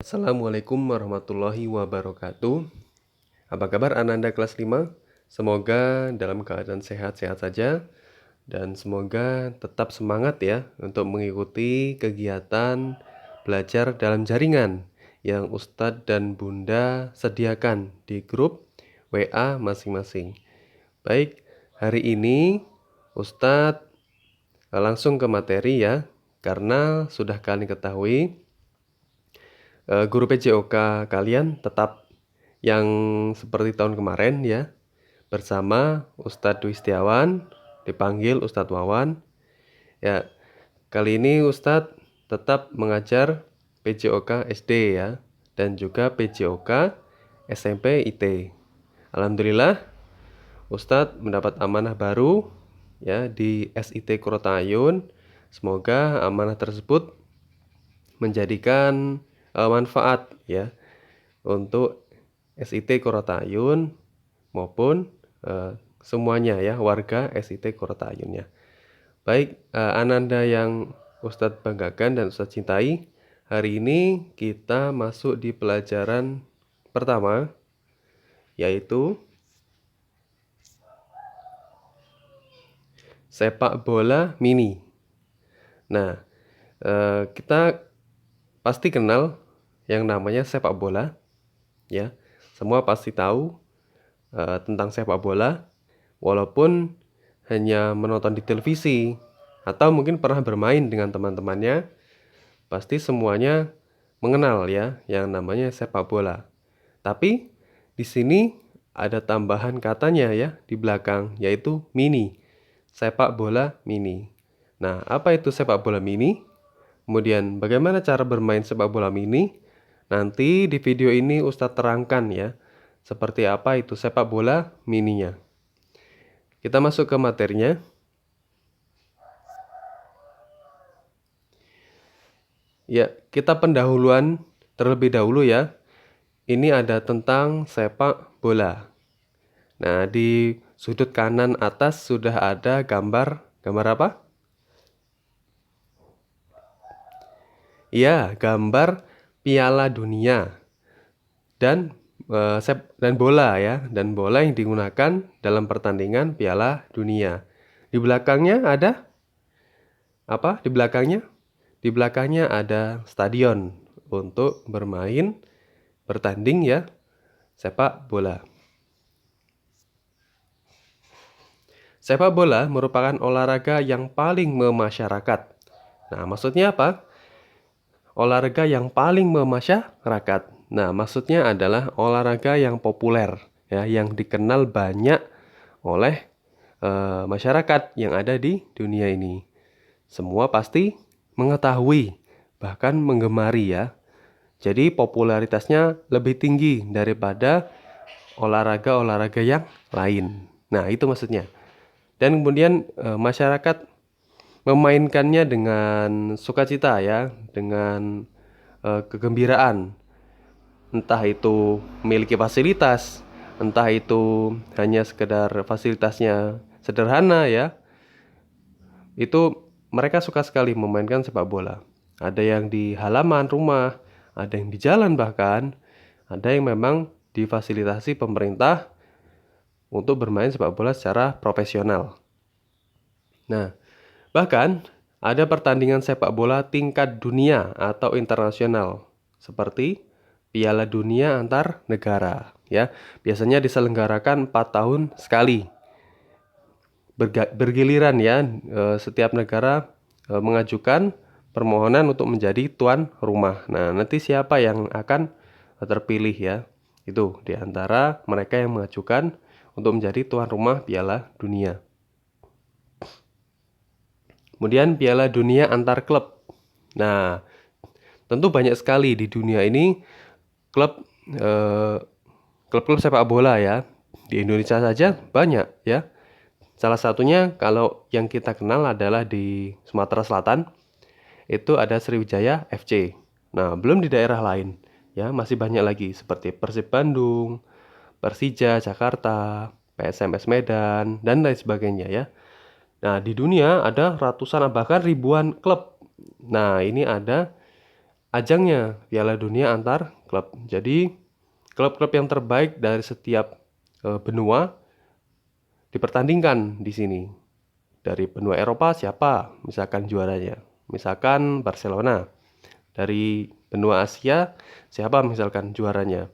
Assalamualaikum warahmatullahi wabarakatuh. Apa kabar Ananda kelas 5? Semoga dalam keadaan sehat-sehat saja dan semoga tetap semangat ya untuk mengikuti kegiatan belajar dalam jaringan yang Ustadz dan Bunda sediakan di grup WA masing-masing. Baik, hari ini Ustadz langsung ke materi ya, karena sudah kalian ketahui guru PJOK kalian tetap yang seperti tahun kemarin ya, bersama Ustadz Dwi Setiawan, dipanggil Ustadz Wawan. Ya, kali ini Ustadz tetap mengajar PJOK SD ya, dan juga PJOK SMP IT. Alhamdulillah, Ustadz mendapat amanah baru ya di SIT Kurotayun. Semoga amanah tersebut menjadikan manfaat ya untuk SIT Kurotayun maupun semuanya ya warga SIT Kurotayun ya. Baik, Ananda yang Ustadz banggakan dan Ustadz cintai, hari ini kita masuk di pelajaran pertama, yaitu sepak bola mini. Nah, kita pasti kenal yang namanya sepak bola ya. Semua pasti tahu tentang sepak bola, walaupun hanya menonton di televisi atau mungkin pernah bermain dengan teman-temannya, pasti semuanya mengenal ya yang namanya sepak bola. Tapi di sini ada tambahan katanya ya di belakang, yaitu mini, sepak bola mini. Nah, apa itu sepak bola mini? Kemudian bagaimana cara bermain sepak bola mini? Nanti di video ini Ustadz terangkan ya, seperti apa itu sepak bola mininya. Kita masuk ke materinya. Ya, kita pendahuluan terlebih dahulu ya. Ini ada tentang sepak bola. Nah, di sudut kanan atas sudah ada gambar apa? Ya, gambar Piala Dunia dan bola ya, dan bola yang digunakan dalam pertandingan Piala Dunia. Di belakangnya ada apa? Di belakangnya? Di belakangnya ada stadion untuk bertanding ya, sepak bola. Sepak bola merupakan olahraga yang paling memasyarakat. Nah, maksudnya apa? Olahraga yang paling memasyarakat. Nah, maksudnya adalah olahraga yang populer ya, yang dikenal banyak oleh masyarakat yang ada di dunia ini. Semua pasti mengetahui, bahkan menggemari ya. Jadi popularitasnya lebih tinggi daripada olahraga-olahraga yang lain. Nah, itu maksudnya. Dan kemudian masyarakat memainkannya dengan sukacita ya, dengan kegembiraan. Entah itu memiliki fasilitas, entah itu hanya sekedar fasilitasnya sederhana ya. Itu mereka suka sekali memainkan sepak bola. Ada yang di halaman rumah, ada yang di jalan bahkan, ada yang memang difasilitasi pemerintah untuk bermain sepak bola secara profesional. Nah, bahkan ada pertandingan sepak bola tingkat dunia atau internasional seperti Piala Dunia antar negara ya. Biasanya diselenggarakan 4 tahun sekali. Bergiliran ya, setiap negara mengajukan permohonan untuk menjadi tuan rumah. Nah, nanti siapa yang akan terpilih ya? Itu di antara mereka yang mengajukan untuk menjadi tuan rumah Piala Dunia. Kemudian Piala Dunia antar klub. Nah, tentu banyak sekali di dunia ini klub klub-klub sepak bola ya. Di Indonesia saja banyak ya. Salah satunya kalau yang kita kenal adalah di Sumatera Selatan, itu ada Sriwijaya FC. Nah, belum di daerah lain ya, masih banyak lagi seperti Persib Bandung, Persija Jakarta, PSMS Medan, dan lain sebagainya ya. Nah, di dunia ada ratusan bahkan ribuan klub. Nah, ini ada ajangnya Piala Dunia antar klub. Jadi klub-klub yang terbaik dari setiap benua dipertandingkan di sini. Dari benua Eropa siapa misalkan juaranya? Misalkan Barcelona. Dari benua Asia siapa misalkan juaranya?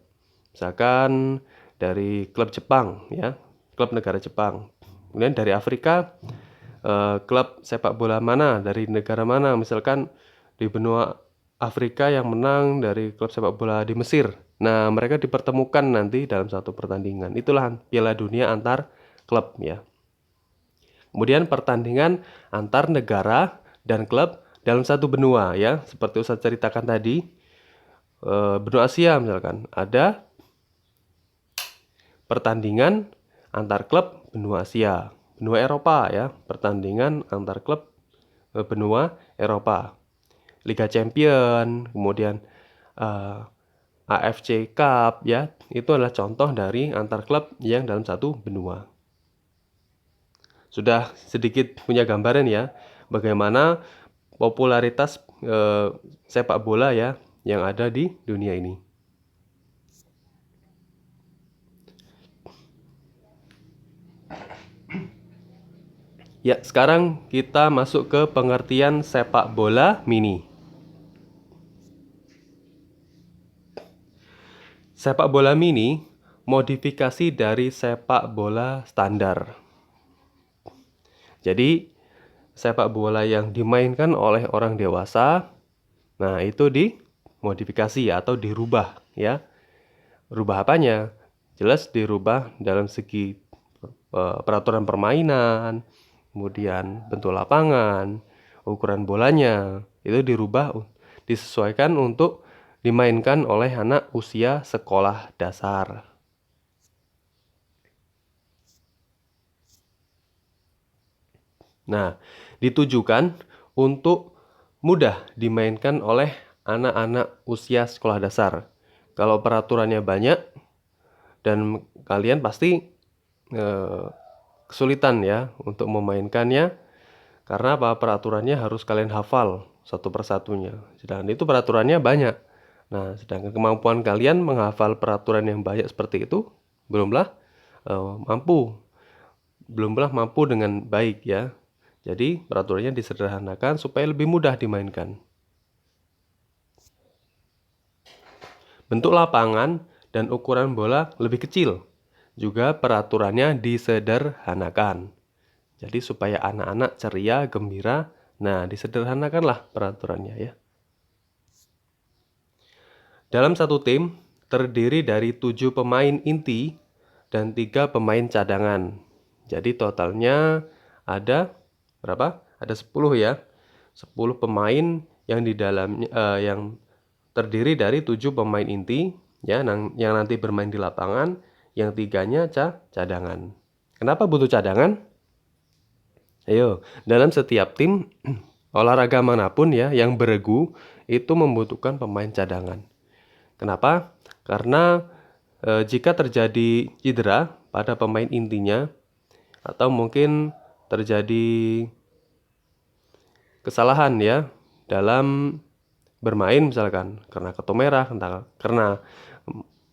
Misalkan dari klub Jepang ya, klub negara Jepang. Kemudian dari Afrika klub sepak bola mana dari negara mana? Misalkan di benua Afrika yang menang dari klub sepak bola di Mesir. Nah, mereka dipertemukan nanti dalam satu pertandingan. Itulah Piala Dunia antar klub ya. Kemudian pertandingan antar negara dan klub dalam satu benua ya, seperti Ustaz ceritakan tadi. Benua Asia misalkan ada pertandingan antar klub benua Asia. Benua Eropa ya, pertandingan antar klub benua Eropa. Liga Champion, kemudian AFC Cup ya, itu adalah contoh dari antar klub yang dalam satu benua. Sudah sedikit punya gambaran ya, bagaimana popularitas sepak bola ya yang ada di dunia ini. Ya, sekarang kita masuk ke pengertian sepak bola mini. Sepak bola mini modifikasi dari sepak bola standar. Jadi, sepak bola yang dimainkan oleh orang dewasa, nah itu dimodifikasi atau dirubah ya. Rubah apanya? Jelas dirubah dalam segi peraturan permainan, kemudian bentuk lapangan, ukuran bolanya, itu dirubah, disesuaikan untuk dimainkan oleh anak usia sekolah dasar. Nah, ditujukan untuk mudah dimainkan oleh anak-anak usia sekolah dasar. Kalau peraturannya banyak dan kalian pasti kesulitan ya untuk memainkannya, karena apa? Peraturannya harus kalian hafal satu persatunya. Dan itu peraturannya banyak. Nah, sedangkan kemampuan kalian menghafal peraturan yang banyak seperti itu belumlah mampu dengan baik ya. Jadi peraturannya disederhanakan supaya lebih mudah dimainkan. Bentuk lapangan dan ukuran bola lebih kecil. Juga peraturannya disederhanakan. Jadi supaya anak-anak ceria, gembira, nah disederhanakanlah peraturannya ya. Dalam satu tim terdiri dari 7 pemain inti dan 3 pemain cadangan. Jadi totalnya ada berapa? Ada 10 ya. 10 pemain yang di dalamnya yang terdiri dari 7 pemain inti ya yang nanti bermain di lapangan, yang 3-nya cadangan. Kenapa butuh cadangan? Ayo, dalam setiap tim olahraga manapun ya yang beregu itu membutuhkan pemain cadangan. Kenapa? Karena jika terjadi cedera pada pemain intinya atau mungkin terjadi kesalahan ya dalam bermain misalkan karena kartu merah, karena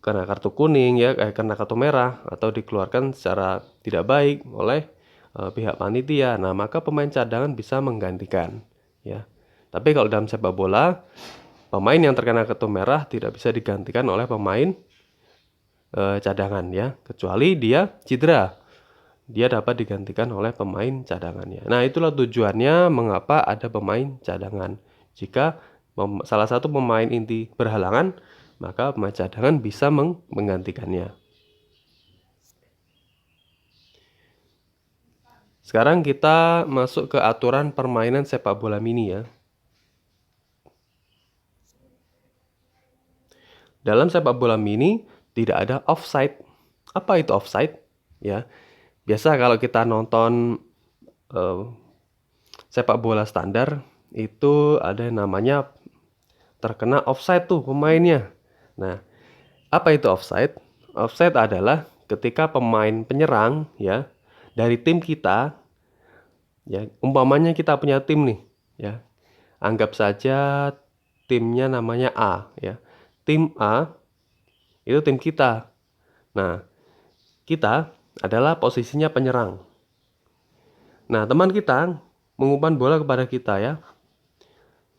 kartu kuning ya, karena kartu merah atau dikeluarkan secara tidak baik oleh pihak panitia. Nah, maka pemain cadangan bisa menggantikan ya. Tapi kalau dalam sepak bola, pemain yang terkena kartu merah tidak bisa digantikan oleh pemain cadangan ya, kecuali dia cedera. Dia dapat digantikan oleh pemain cadangannya. Nah, itulah tujuannya mengapa ada pemain cadangan. Jika salah satu pemain inti berhalangan, maka pemain cadangan bisa menggantikannya. Sekarang kita masuk ke aturan permainan sepak bola mini ya. Dalam sepak bola mini tidak ada offside. Apa itu offside? Ya, biasa kalau kita nonton sepak bola standar itu ada yang namanya terkena offside tuh pemainnya. Nah, apa itu offside? Offside adalah ketika pemain penyerang ya dari tim kita ya, umpamanya kita punya tim nih ya. Anggap saja timnya namanya A ya. Tim A itu tim kita. Nah, kita adalah posisinya penyerang. Nah, teman kita mengumpan bola kepada kita ya.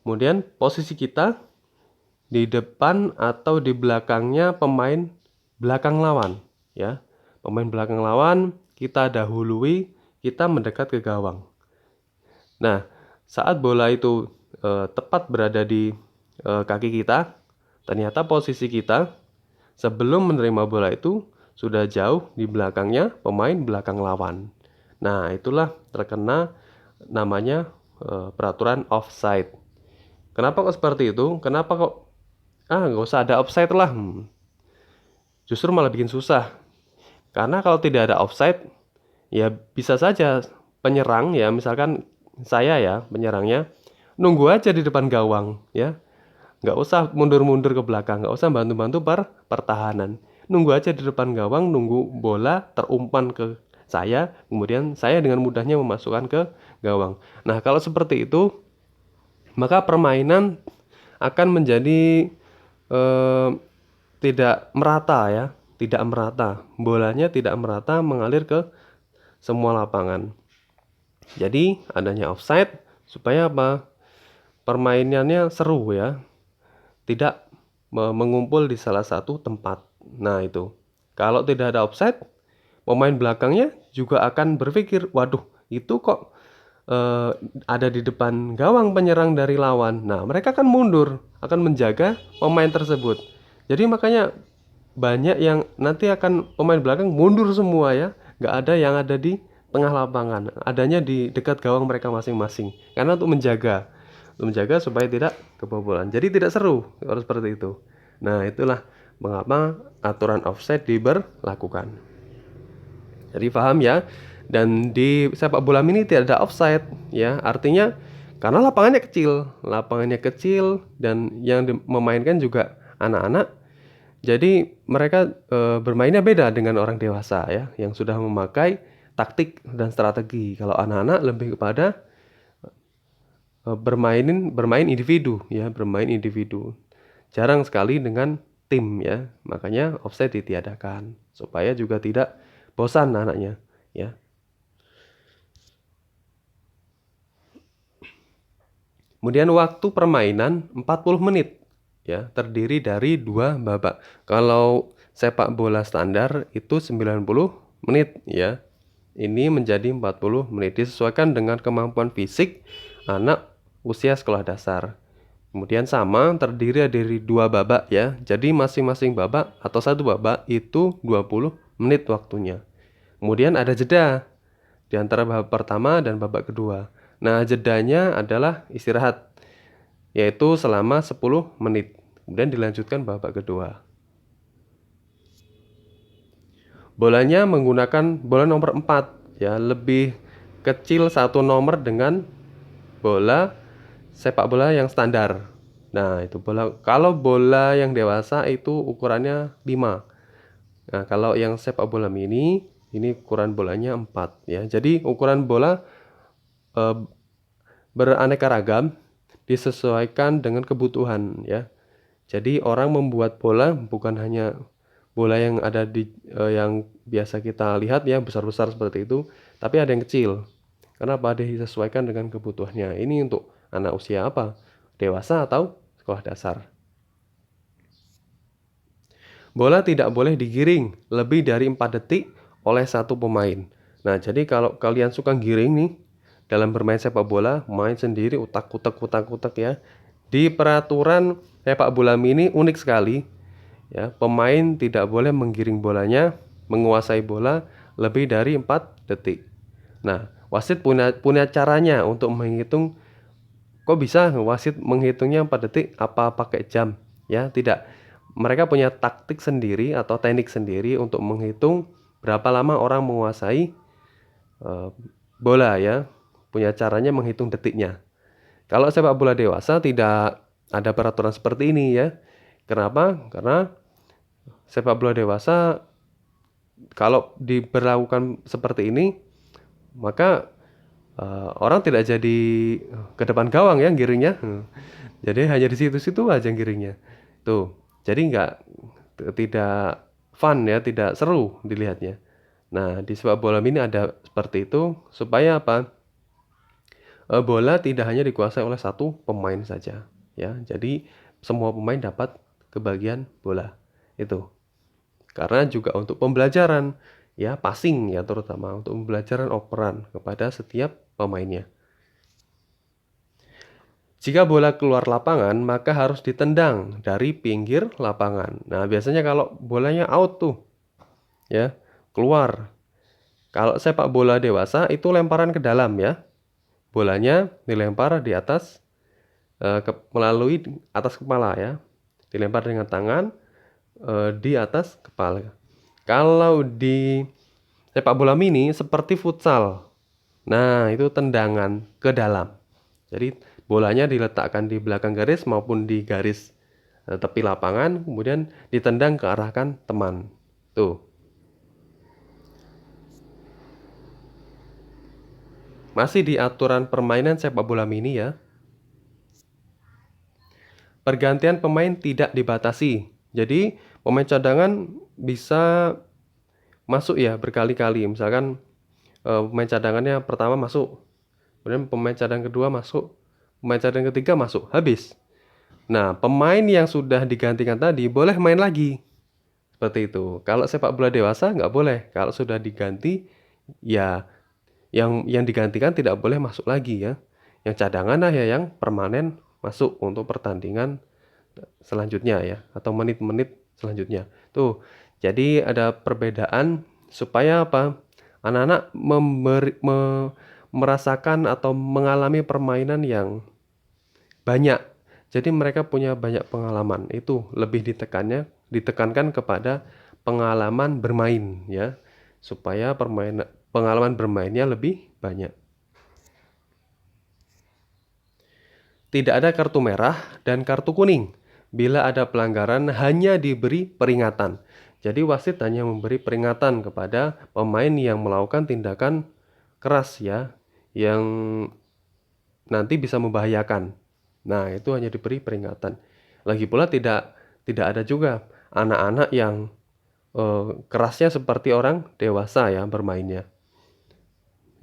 Kemudian posisi kita di depan atau di belakangnya pemain belakang lawan ya. Pemain belakang lawan kita dahului, kita mendekat ke gawang. Nah, saat bola itu tepat berada di kaki kita, ternyata posisi kita sebelum menerima bola itu sudah jauh di belakangnya pemain belakang lawan. Nah, itulah terkena namanya peraturan offside. Kenapa kok seperti itu? Kenapa kok nggak usah ada offside lah? Justru malah bikin susah. Karena kalau tidak ada offside, ya bisa saja penyerang ya, misalkan saya ya penyerangnya, nunggu aja di depan gawang ya. Nggak usah mundur-mundur ke belakang, nggak usah bantu-bantu pertahanan. Nunggu aja di depan gawang, nunggu bola terumpan ke saya, kemudian saya dengan mudahnya memasukkan ke gawang. Nah, kalau seperti itu, maka permainan akan menjadi eh, tidak merata ya, tidak merata. Bolanya tidak merata mengalir ke semua lapangan. Jadi adanya offside supaya apa? Permainannya seru ya, tidak mengumpul di salah satu tempat. Nah itu, kalau tidak ada offside, pemain belakangnya juga akan berpikir, waduh itu kok eh, ada di depan gawang penyerang dari lawan. Nah mereka akan mundur, akan menjaga pemain tersebut. Jadi makanya banyak yang nanti akan pemain belakang mundur semua ya, nggak ada yang ada di tengah lapangan, adanya di dekat gawang mereka masing-masing, karena untuk menjaga supaya tidak kebobolan. Jadi tidak seru kalau seperti itu. Nah itulah mengapa aturan offside diberlakukan. Jadi paham ya. Dan di sepak bola mini tidak ada offside ya, artinya karena lapangannya kecil dan yang memainkan juga anak-anak. Jadi mereka bermainnya beda dengan orang dewasa ya, yang sudah memakai taktik dan strategi. Kalau anak-anak lebih kepada bermain individu ya, bermain individu. Jarang sekali dengan tim ya. Makanya offside ditiadakan supaya juga tidak bosan anaknya ya. Kemudian waktu permainan 40 menit ya, terdiri dari 2 babak. Kalau sepak bola standar itu 90 menit ya. Ini menjadi 40 menit disesuaikan dengan kemampuan fisik anak usia sekolah dasar. Kemudian sama terdiri dari 2 babak ya. Jadi masing-masing babak atau satu babak itu 20 menit waktunya. Kemudian ada jeda di antara babak pertama dan babak kedua. Nah, jedanya adalah istirahat, yaitu selama 10 menit. Kemudian dilanjutkan babak kedua. Bolanya menggunakan bola nomor 4, ya, lebih kecil satu nomor dengan bola sepak bola yang standar. Nah, itu kalau bola yang dewasa itu ukurannya 5. Nah, kalau yang sepak bola mini ini ukuran bolanya 4 ya. Jadi ukuran bola eh, beraneka ragam disesuaikan dengan kebutuhan ya. Jadi orang membuat bola bukan hanya bola yang ada yang biasa kita lihat ya, besar-besar seperti itu, tapi ada yang kecil. Kenapa? Disesuaikan dengan kebutuhannya. Ini untuk anak usia apa? Dewasa atau sekolah dasar. Bola tidak boleh digiring lebih dari 4 detik oleh satu pemain. Nah, jadi kalau kalian suka giring nih dalam bermain sepak bola, main sendiri utak-utak ya. Di peraturan sepak bola mini unik sekali ya, pemain tidak boleh menggiring bolanya, menguasai bola lebih dari 4 detik. Nah, wasit punya caranya untuk menghitung. Kok bisa wasit menghitungnya 4 detik? Apa pakai jam? Ya, tidak. Mereka punya taktik sendiri atau teknik sendiri untuk menghitung berapa lama orang menguasai bola ya. Punya caranya menghitung detiknya. Kalau sepak bola dewasa tidak ada peraturan seperti ini ya. Kenapa? Karena sepak bola dewasa kalau diberlakukan seperti ini, maka orang tidak jadi ke depan gawang ya giringnya. Jadi hanya di situ-situ aja giringnya. Tuh. Jadi tidak fun ya, tidak seru dilihatnya. Nah, di sepak bola mini ada seperti itu supaya apa? Bola tidak hanya dikuasai oleh satu pemain saja ya. Jadi semua pemain dapat kebagian bola. Itu. Karena juga untuk pembelajaran ya, passing ya, terutama untuk pembelajaran operan kepada setiap pemainnya. Jika bola keluar lapangan, maka harus ditendang dari pinggir lapangan. Nah, biasanya kalau bolanya out tuh, ya, keluar. Kalau sepak bola dewasa itu lemparan ke dalam ya. Bolanya dilempar di atas, melalui atas kepala ya. Dilempar dengan tangan di atas kepala. Kalau di sepak bola mini seperti futsal. Nah, itu tendangan ke dalam. Jadi bolanya diletakkan di belakang garis maupun di garis tepi lapangan, kemudian ditendang ke arahkan teman. Tuh. Masih di aturan permainan sepak bola mini ya. Pergantian pemain tidak dibatasi. Jadi pemain cadangan bisa masuk ya berkali-kali. Misalkan pemain cadangannya pertama masuk, kemudian pemain cadangan kedua masuk, pemain cadangan ketiga masuk, habis. Nah, pemain yang sudah digantikan tadi boleh main lagi. Seperti itu. Kalau sepak bola dewasa nggak boleh. Kalau sudah diganti, ya yang digantikan tidak boleh masuk lagi ya. Yang cadangan lah ya yang permanen masuk untuk pertandingan selanjutnya ya, atau menit-menit selanjutnya. Tuh. Jadi ada perbedaan supaya apa? Anak-anak merasakan atau mengalami permainan yang banyak. Jadi mereka punya banyak pengalaman. Itu lebih ditekankan kepada pengalaman bermain ya. Supaya pengalaman bermainnya lebih banyak. Tidak ada kartu merah dan kartu kuning. Bila ada pelanggaran hanya diberi peringatan. Jadi wasit hanya memberi peringatan kepada pemain yang melakukan tindakan keras ya, yang nanti bisa membahayakan. Nah, itu hanya diberi peringatan. Lagi pula tidak ada juga anak-anak yang kerasnya seperti orang dewasa ya bermainnya.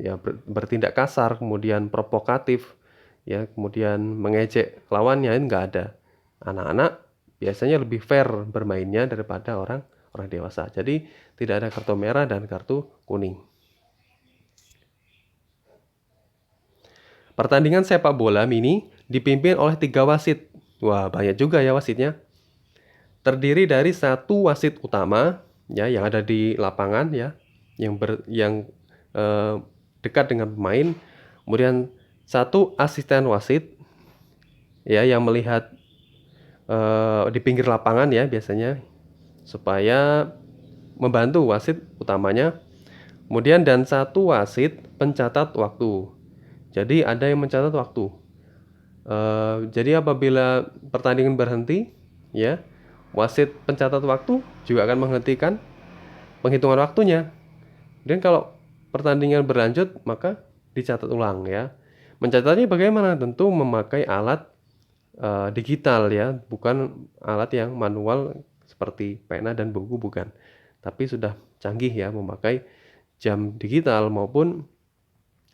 Ya, bertindak kasar, kemudian provokatif, ya, kemudian mengejek lawannya, itu nggak ada. Anak-anak biasanya lebih fair bermainnya daripada orang dewasa. Jadi tidak ada kartu merah dan kartu kuning. Pertandingan sepak bola mini dipimpin oleh 3 wasit. Wah, banyak juga ya wasitnya. Terdiri dari 1 wasit utama ya yang ada di lapangan ya, yang dekat dengan pemain. Kemudian 1 asisten wasit ya yang melihat di pinggir lapangan ya biasanya supaya membantu wasit utamanya. Kemudian dan 1 wasit pencatat waktu. Jadi ada yang mencatat waktu. Jadi apabila pertandingan berhenti ya, wasit pencatat waktu juga akan menghentikan penghitungan waktunya. Dan kalau pertandingan berlanjut maka dicatat ulang ya. Mencatatnya bagaimana? Tentu memakai alat digital ya, bukan alat yang manual seperti pena dan buku, bukan. Tapi sudah canggih ya, memakai jam digital maupun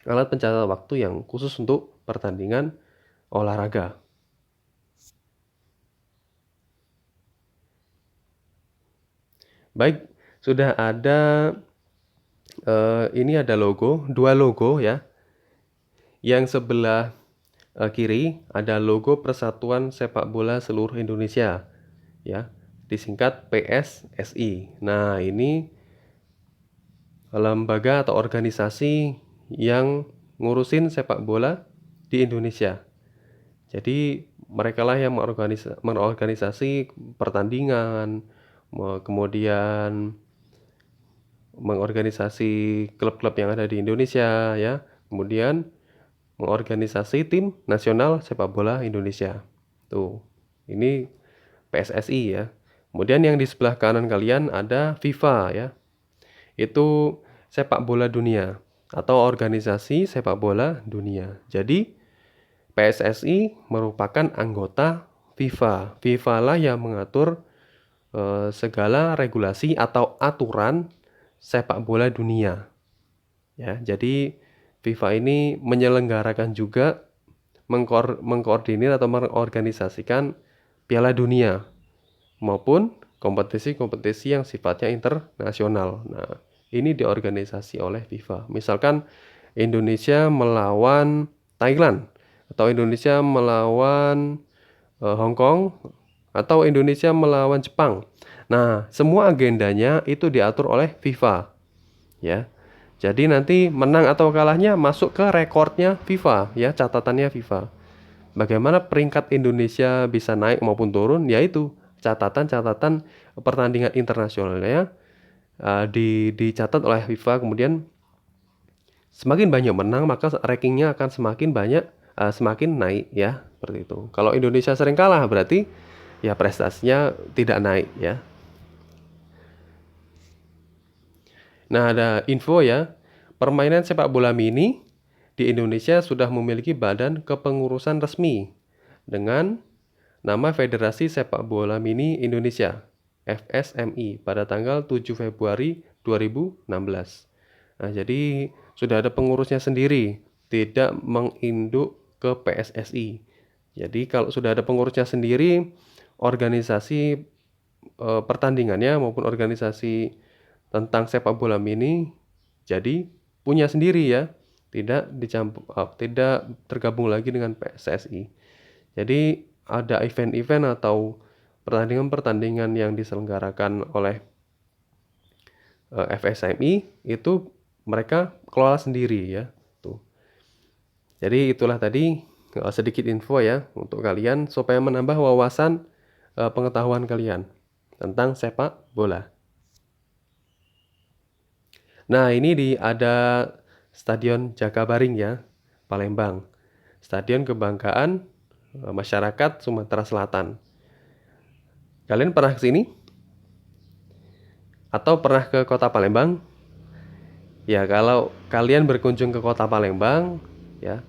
alat pencatat waktu yang khusus untuk pertandingan olahraga. Baik, sudah ada ini ada logo, 2 logo ya. Yang sebelah kiri ada logo Persatuan Sepak Bola Seluruh Indonesia ya, disingkat PSSI. Nah, ini lembaga atau organisasi yang ngurusin sepak bola di Indonesia. Jadi mereka lah yang mengorganisasi pertandingan, kemudian mengorganisasi klub-klub yang ada di Indonesia ya, kemudian mengorganisasi tim nasional sepak bola Indonesia. Tuh, ini PSSI ya. Kemudian yang di sebelah kanan kalian ada FIFA ya. Itu sepak bola dunia. atau organisasi sepak bola dunia. Jadi PSSI merupakan anggota FIFA. FIFA lah yang mengatur segala regulasi atau aturan sepak bola dunia. Ya, jadi FIFA ini menyelenggarakan juga mengkoordinir atau mengorganisasikan Piala Dunia maupun kompetisi-kompetisi yang sifatnya internasional. Nah, ini diorganisasi oleh FIFA. Misalkan Indonesia melawan Thailand atau Indonesia melawan Hong Kong atau Indonesia melawan Jepang. Nah, semua agendanya itu diatur oleh FIFA. Ya. Jadi nanti menang atau kalahnya masuk ke rekornya FIFA, ya, catatannya FIFA. Bagaimana peringkat Indonesia bisa naik maupun turun, yaitu catatan-catatan pertandingan internasionalnya dicatat oleh FIFA. Kemudian semakin banyak menang, maka rankingnya akan semakin banyak, semakin naik, ya, seperti itu. Kalau Indonesia sering kalah, berarti ya prestasinya tidak naik, ya. Nah, ada info ya, permainan sepak bola mini di Indonesia sudah memiliki badan kepengurusan resmi dengan nama Federasi Sepak Bola Mini Indonesia, FSMI, pada tanggal 7 Februari 2016. Nah, jadi sudah ada pengurusnya sendiri, tidak menginduk ke PSSI. Jadi kalau sudah ada pengurusnya sendiri, organisasi pertandingannya maupun organisasi tentang sepak bola mini jadi punya sendiri, ya, tidak tergabung lagi dengan PSSI. Jadi ada event-event atau pertandingan-pertandingan yang diselenggarakan oleh FSMI itu mereka kelola sendiri, ya, tuh. Jadi itulah tadi sedikit info ya untuk kalian supaya menambah wawasan pengetahuan kalian tentang sepak bola. Nah, ini ada Stadion Jakabaring, ya, Palembang. Stadion kebanggaan masyarakat Sumatera Selatan. Kalian pernah ke sini? Atau pernah ke kota Palembang? Ya, kalau kalian berkunjung ke kota Palembang, ya,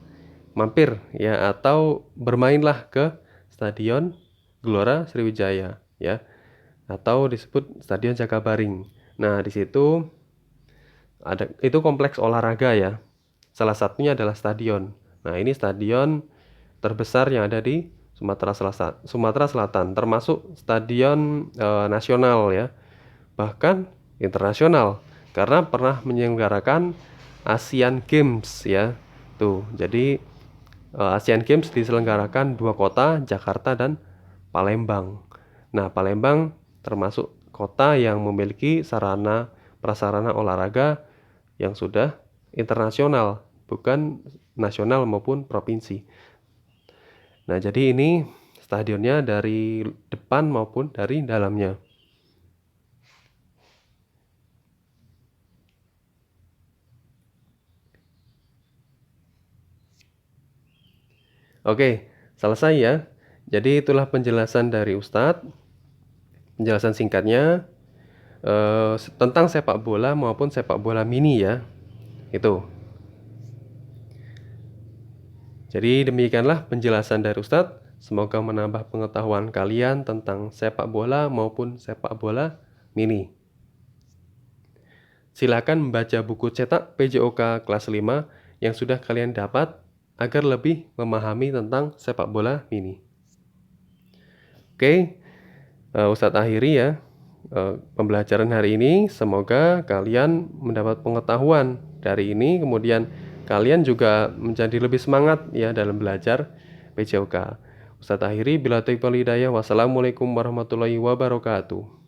mampir, ya, atau bermainlah ke Stadion Gelora Sriwijaya, ya, atau disebut Stadion Jakabaring. Nah, di situ itu kompleks olahraga, ya. Salah satunya adalah stadion. Nah, ini stadion terbesar yang ada di Sumatera Selatan, termasuk stadion nasional, ya, bahkan internasional, karena pernah menyelenggarakan Asian Games, ya. Tuh, jadi Asian Games diselenggarakan 2 kota, Jakarta dan Palembang. Nah, Palembang termasuk kota yang memiliki sarana prasarana olahraga yang sudah internasional, bukan nasional maupun provinsi. Nah, jadi ini stadionnya dari depan maupun dari dalamnya. Oke, selesai ya. Jadi itulah penjelasan dari Ustadz. Penjelasan singkatnya tentang sepak bola maupun sepak bola mini, ya. Itu. Jadi demikianlah penjelasan dari Ustadz. Semoga menambah pengetahuan kalian tentang sepak bola maupun sepak bola mini. Silakan membaca buku cetak PJOK kelas 5 yang sudah kalian dapat agar lebih memahami tentang sepak bola mini. Oke, Ustadz akhiri ya pembelajaran hari ini. Semoga kalian mendapat pengetahuan dari ini, kemudian kalian juga menjadi lebih semangat ya dalam belajar PJOK. Ustadz akhiri, bila taufiq wal hidayah. Wassalamualaikum warahmatullahi wabarakatuh.